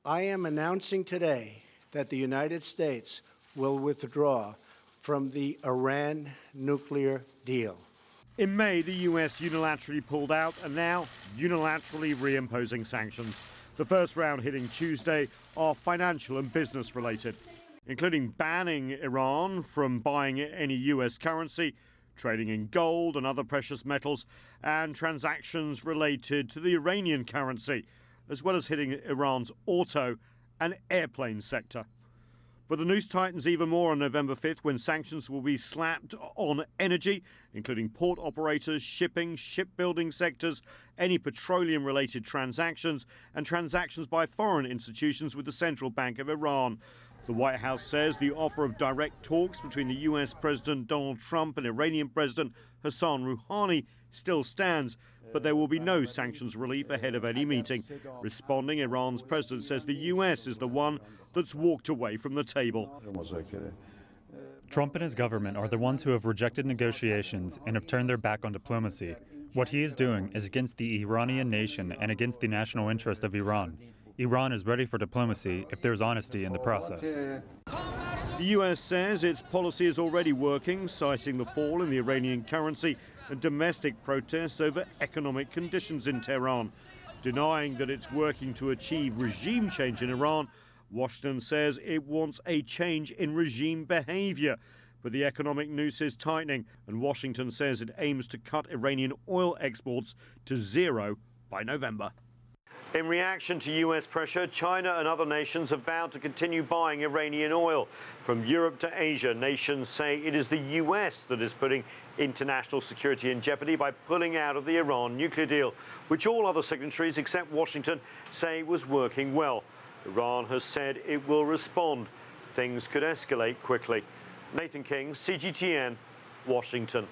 I am announcing today that the United States will withdraw from the Iran nuclear deal. In May, the US unilaterally pulled out and now unilaterally reimposing sanctions. The first round hitting Tuesday are financial and business related, including banning Iran from buying any US currency, trading in gold and other precious metals, and transactions related to the Iranian currency, as well as hitting Iran's auto and airplane sector. But the noose tightens even more on November 5th when sanctions will be slapped on energy, including port operators, shipping, shipbuilding sectors, any petroleum-related transactions, and transactions by foreign institutions with the Central Bank of Iran. The White House says the offer of direct talks between the US President Donald Trump and Iranian President Hassan Rouhani still stands, but there will be no sanctions relief ahead of any meeting. Responding, Iran's president says the US is the one that's walked away from the table. Trump and his government are the ones who have rejected negotiations and have turned their back on diplomacy. What he is doing is against the Iranian nation and against the national interest of Iran. Iran is ready for diplomacy if there's honesty in the process. The US says its policy is already working, citing the fall in the Iranian currency and domestic protests over economic conditions in Tehran. Denying that it's working to achieve regime change in Iran, Washington says it wants a change in regime behavior. But the economic noose is tightening, and Washington says it aims to cut Iranian oil exports to zero by November. In reaction to US pressure, China and other nations have vowed to continue buying Iranian oil. From Europe to Asia, nations say it is the US that is putting international security in jeopardy by pulling out of the Iran nuclear deal, which all other signatories except Washington say was working well. Iran has said it will respond. Things could escalate quickly. Nathan King, CGTN, Washington.